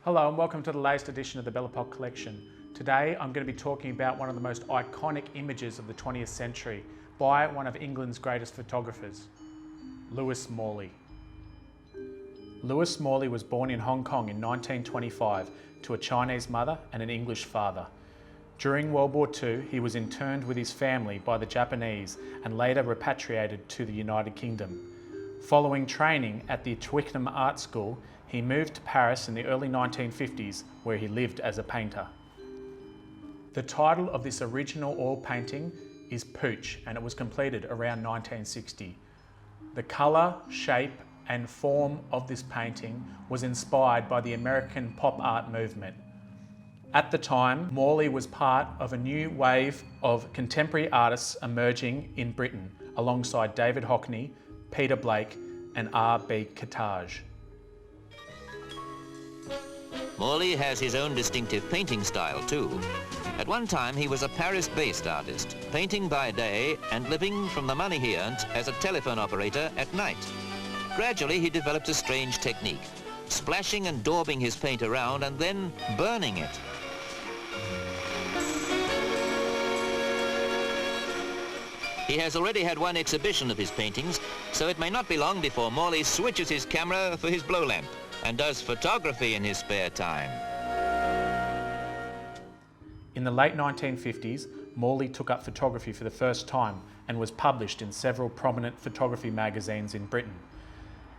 Hello and welcome to the latest edition of the Belle Epoque collection. Today I'm going to be talking about one of the most iconic images of the 20th century by one of England's greatest photographers, Lewis Morley. Lewis Morley was born in Hong Kong in 1925 to a Chinese mother and an English father. During World War II, he was interned with his family by the Japanese and later repatriated to the United Kingdom. Following training at the Twickenham Art School, he moved to Paris in the early 1950s, where he lived as a painter. The title of this original oil painting is Pooch, and it was completed around 1960. The colour, shape and form of this painting was inspired by the American pop art movement. At the time, Morley was part of a new wave of contemporary artists emerging in Britain, alongside David Hockney, Peter Blake and R.B. Kitaj. Morley has his own distinctive painting style too. At one time he was a Paris-based artist, painting by day and living from the money he earned as a telephone operator at night. Gradually he developed a strange technique, splashing and daubing his paint around and then burning it. He has already had one exhibition of his paintings, so it may not be long before Morley switches his camera for his blow lamp and does photography in his spare time. In the late 1950s, Morley took up photography for the first time and was published in several prominent photography magazines in Britain.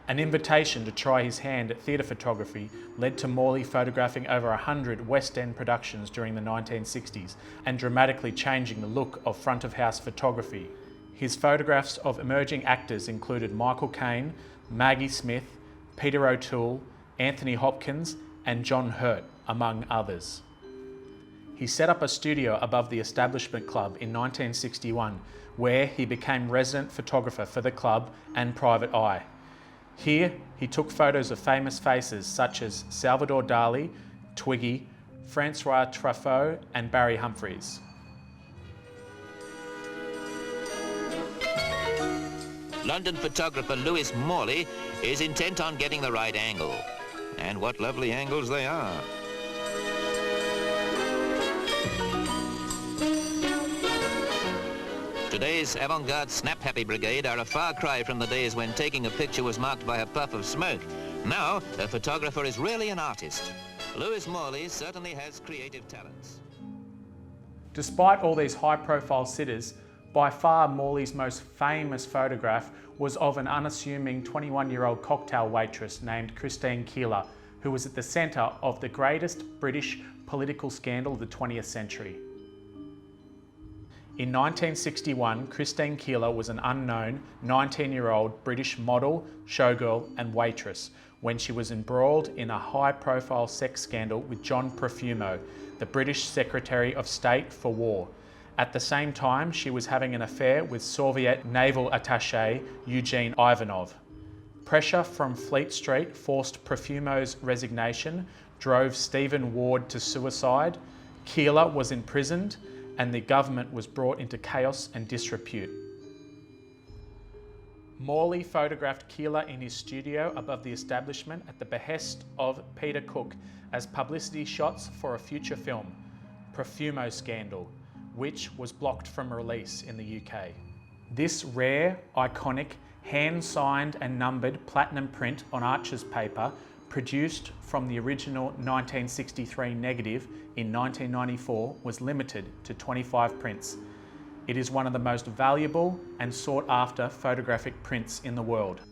An invitation to try his hand at theatre photography led to Morley photographing over 100 West End productions during the 1960s and dramatically changing the look of front-of-house photography. His photographs of emerging actors included Michael Caine, Maggie Smith, Peter O'Toole, Anthony Hopkins and John Hurt, among others. He set up a studio above the Establishment Club in 1961, where he became resident photographer for the club and Private Eye. Here, he took photos of famous faces such as Salvador Dali, Twiggy, Francois Truffaut and Barry Humphries. London photographer Lewis Morley is intent on getting the right angle. And what lovely angles they are. Today's avant-garde snap-happy brigade are a far cry from the days when taking a picture was marked by a puff of smoke. Now, a photographer is really an artist. Lewis Morley certainly has creative talents. Despite all these high-profile sitters, by far Morley's most famous photograph was of an unassuming 21-year-old cocktail waitress named Christine Keeler, who was at the centre of the greatest British political scandal of the 20th century. In 1961, Christine Keeler was an unknown 19-year-old British model, showgirl and waitress when she was embroiled in a high-profile sex scandal with John Profumo, the British Secretary of State for War. At the same time, she was having an affair with Soviet naval attaché Eugene Ivanov. Pressure from Fleet Street forced Profumo's resignation, drove Stephen Ward to suicide, Keeler was imprisoned, and the government was brought into chaos and disrepute. Morley photographed Keeler in his studio above the Establishment at the behest of Peter Cook as publicity shots for a future film, Profumo Scandal, which was blocked from release in the UK. This rare, iconic, hand-signed and numbered platinum print on Arches paper, produced from the original 1963 negative in 1994, was limited to 25 prints. It is one of the most valuable and sought-after photographic prints in the world.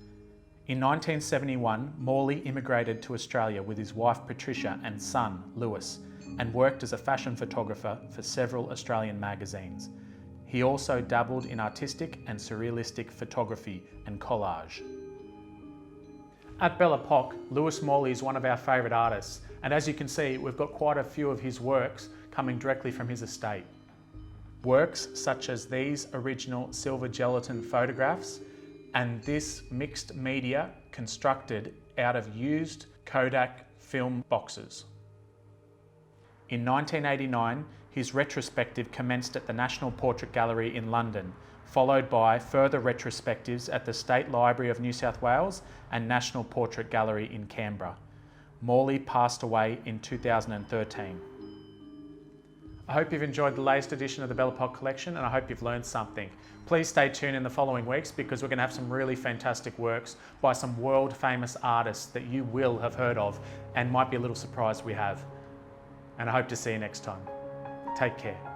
In 1971, Morley immigrated to Australia with his wife Patricia and son Lewis, and worked as a fashion photographer for several Australian magazines. He also dabbled in artistic and surrealistic photography and collage. At Belle Epoque, Lewis Morley is one of our favourite artists, and as you can see, we've got quite a few of his works coming directly from his estate. Works such as these original silver gelatin photographs and this mixed media constructed out of used Kodak film boxes. In 1989, his retrospective commenced at the National Portrait Gallery in London, followed by further retrospectives at the State Library of New South Wales and National Portrait Gallery in Canberra. Morley passed away in 2013. I hope you've enjoyed the latest edition of the Belle Epoque collection, and I hope you've learned something. Please stay tuned in the following weeks because we're going to have some really fantastic works by some world famous artists that you will have heard of and might be a little surprised we have. And I hope to see you next time. Take care.